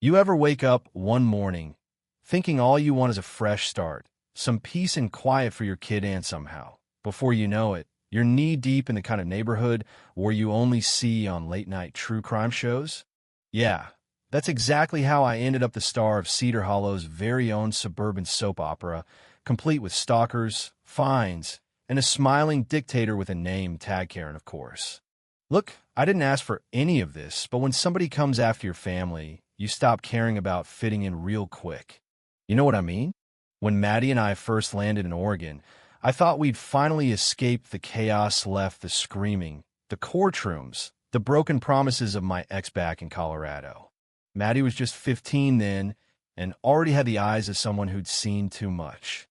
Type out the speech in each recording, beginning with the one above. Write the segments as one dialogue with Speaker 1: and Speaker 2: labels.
Speaker 1: You ever wake up one morning thinking all you want is a fresh start, some peace and quiet for your kid, and somehow, before you know it, you're knee-deep in the kind of neighborhood where you only see on late-night true crime shows? Yeah, that's exactly how I ended up the star of Cedar Hollow's very own suburban soap opera, complete with stalkers, fines, and a smiling dictator with a name tag Karen, of course. Look, I didn't ask for any of this, but when somebody comes after your family, you stop caring about fitting in real quick. You know what I mean? When Maddie and I first landed in Oregon, I thought we'd finally escaped the chaos, left the screaming, the courtrooms, the broken promises of my ex back in Colorado. Maddie was just 15 then and already had the eyes of someone who'd seen too much.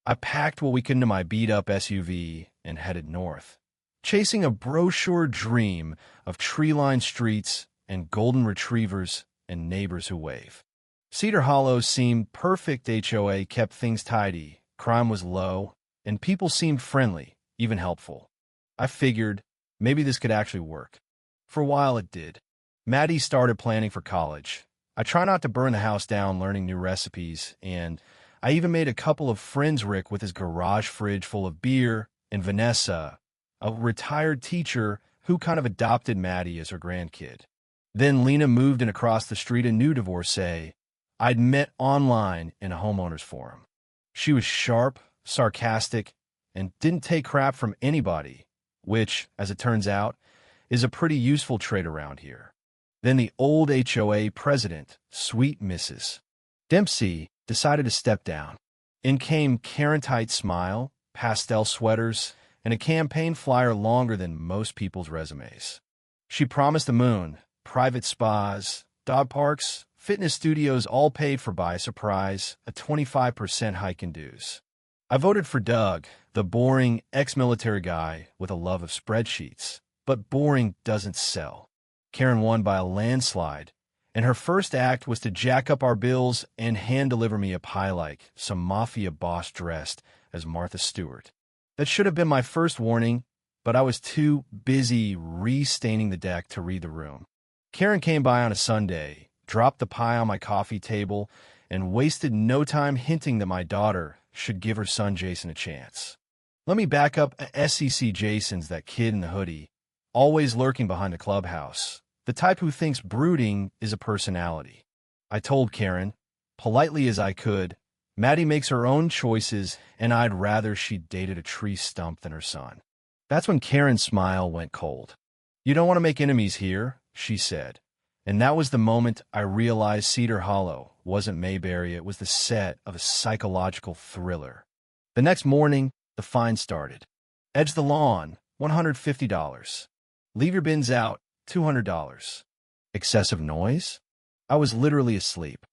Speaker 1: I packed what we could into my beat-up SUV and headed north, chasing a brochure dream of tree-lined streets and golden retrievers and neighbors who wave. Cedar Hollow seemed perfect. HOA kept things tidy, crime was low, and people seemed friendly, even helpful. I figured maybe this could actually work. For a while it did. Maddie started planning for college. I try not to burn the house down learning new recipes, and I even made a couple of friends. Rick with his garage fridge full of beer, and Vanessa, a retired teacher who kind of adopted Maddie as her grandkid. Then Lena moved in across the street, a new divorcee I'd met online in a homeowner's forum. She was sharp, sarcastic, and didn't take crap from anybody, which, as it turns out, is a pretty useful trait around here. Then the old HOA president, sweet Mrs. Dempsey, decided to step down. In came Karen's tight smile, pastel sweaters, and a campaign flyer longer than most people's resumes. She promised the moon, private spas, dog parks, fitness studios, all paid for by surprise, a 25% hike in dues. I voted for Doug, the boring ex-military guy with a love of spreadsheets. But boring doesn't sell. Karen won by a landslide, and her first act was to jack up our bills and hand-deliver me a pie like some mafia boss dressed as Martha Stewart. That should have been my first warning, but I was too busy restaining the deck to read the room. Karen came by on a Sunday, dropped the pie on my coffee table, and wasted no time hinting that my daughter should give her son Jason a chance. Let me back up. SEC Jason's that kid in the hoodie, always lurking behind the clubhouse, the type who thinks brooding is a personality. I told Karen, politely as I could, Maddie makes her own choices, and I'd rather she dated a tree stump than her son. That's when Karen's smile went cold. You don't want to make enemies here, she said. And that was the moment I realized Cedar Hollow wasn't Mayberry, it was the set of a psychological thriller. The next morning, the fine started. Edge the lawn, $150. Leave your bins out, $200. Excessive noise? I was literally asleep.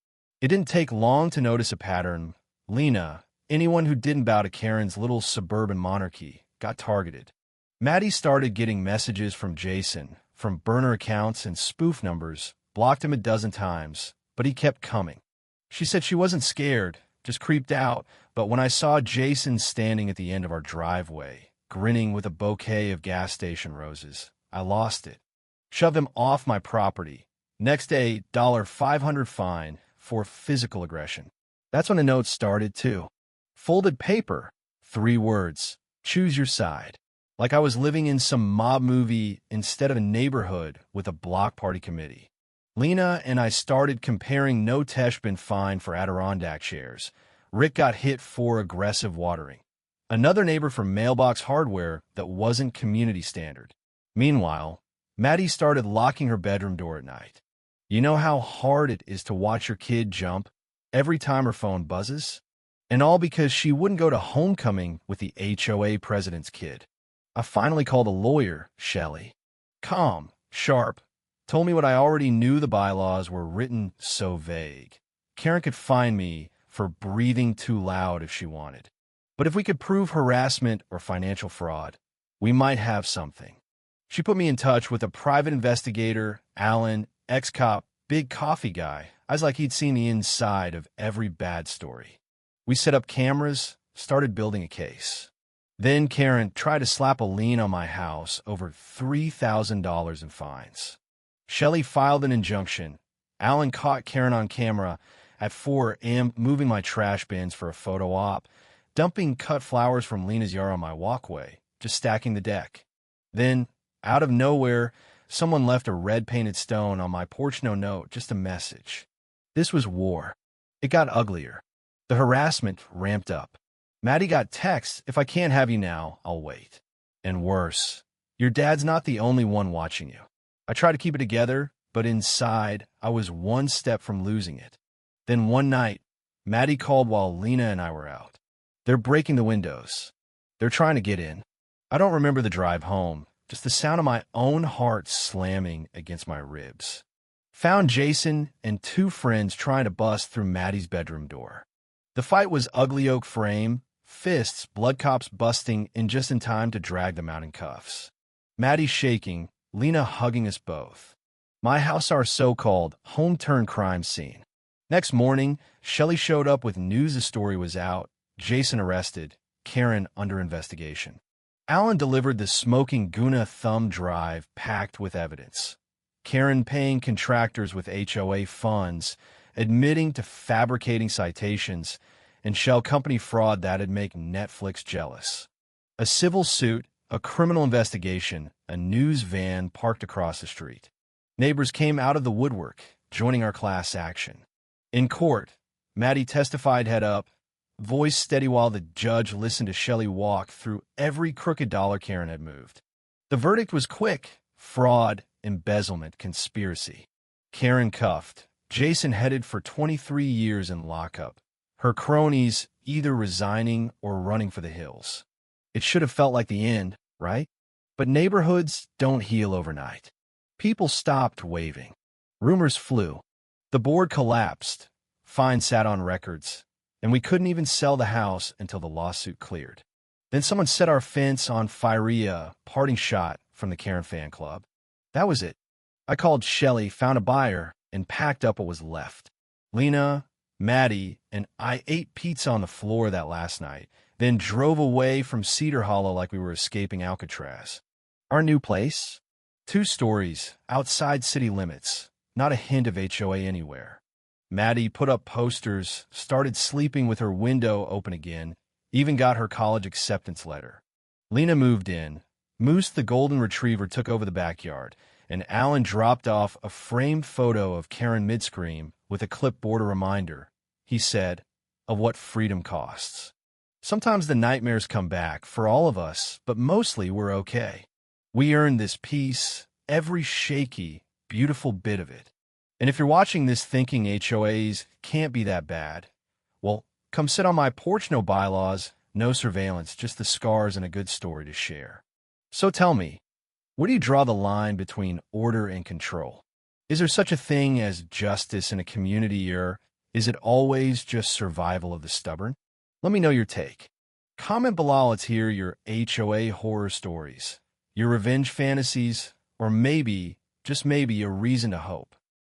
Speaker 1: It didn't take long to notice a pattern. Lena, anyone who didn't bow to Karen's little suburban monarchy, got targeted. Maddie started getting messages from Jason, from burner accounts and spoof numbers, blocked him a dozen times, but he kept coming. She said she wasn't scared, just creeped out, but when I saw Jason standing at the end of our driveway, grinning with a bouquet of gas station roses, I lost it. Shoved him off my property. Next day, $500 fine for physical aggression. That's when the notes started, too. Folded paper, 3 words, choose your side. Like I was living in some mob movie instead of a neighborhood with a block party committee. Lena and I started comparing. No Tesh been fined for Adirondack chairs. Rick got hit for aggressive watering. Another neighbor for mailbox hardware that wasn't community standard. Meanwhile, Maddie started locking her bedroom door at night. You know how hard it is to watch your kid jump every time her phone buzzes? And all because she wouldn't go to homecoming with the HOA president's kid. I finally called a lawyer, Shelley. Calm, sharp, told me what I already knew. The bylaws were written so vague. Karen could fine me for breathing too loud if she wanted. But if we could prove harassment or financial fraud, we might have something. She put me in touch with a private investigator, Alan, ex-cop, big coffee guy. I was like he'd seen the inside of every bad story. We set up cameras, started building a case. Then Karen tried to slap a lien on my house over $3,000 in fines. Shelley filed an injunction. Alan caught Karen on camera at 4 a.m. moving my trash bins for a photo op, dumping cut flowers from Lena's yard on my walkway, just stacking the deck. Then, out of nowhere, someone left a red-painted stone on my porch. No note, just a message. This was war. It got uglier. The harassment ramped up. Maddie got texts, "If I can't have you now, I'll wait." And worse, "Your dad's not the only one watching you." I tried to keep it together, but inside, I was one step from losing it. Then one night, Maddie called while Lena and I were out. "They're breaking the windows. They're trying to get in." I don't remember the drive home, just the sound of my own heart slamming against my ribs. Found Jason and 2 friends trying to bust through Maddie's bedroom door. The fight was ugly oak frame, fists, blood cops busting in just in time to drag them out in cuffs. Maddie shaking, Lena hugging us both. My house, our so-called home-turn-crime scene. Next morning, Shelley showed up with news the story was out, Jason arrested, Karen under investigation. Alan delivered the smoking Guna thumb drive packed with evidence. Karen paying contractors with HOA funds, admitting to fabricating citations, and shell company fraud that'd make Netflix jealous. A civil suit, a criminal investigation, a news van parked across the street. Neighbors came out of the woodwork, joining our class action. In court, Maddie testified head up, voice steady while the judge listened to Shelley walk through every crooked dollar Karen had moved. The verdict was quick: fraud, embezzlement, conspiracy. Karen cuffed. Jason headed for 23 years in lockup. Her cronies either resigning or running for the hills. It should have felt like the end, right? But neighborhoods don't heal overnight. People stopped waving. Rumors flew. The board collapsed. Fines sat on records. And we couldn't even sell the house until the lawsuit cleared. Then someone set our fence on fire, parting shot from the Karen fan club. That was it. I called Shelley, found a buyer, and packed up what was left. Lena, Maddie, and I ate pizza on the floor that last night, then drove away from Cedar Hollow like we were escaping Alcatraz. Our new place? 2 stories, outside city limits, not a hint of HOA anywhere. Maddie put up posters, started sleeping with her window open again, even got her college acceptance letter. Lena moved in. Moose the golden retriever took over the backyard, and Alan dropped off a framed photo of Karen mid-scream with a clipboard reminder, he said, of what freedom costs. Sometimes the nightmares come back for all of us, but mostly we're okay. We earned this peace, every shaky, beautiful bit of it. And if you're watching this thinking HOAs can't be that bad, well, come sit on my porch. No bylaws, no surveillance, just the scars and a good story to share. So tell me, where do you draw the line between order and control? Is there such a thing as justice in a community, or is it always just survival of the stubborn? Let me know your take. Comment below. Let's hear your HOA horror stories, your revenge fantasies, or maybe, just maybe, a reason to hope.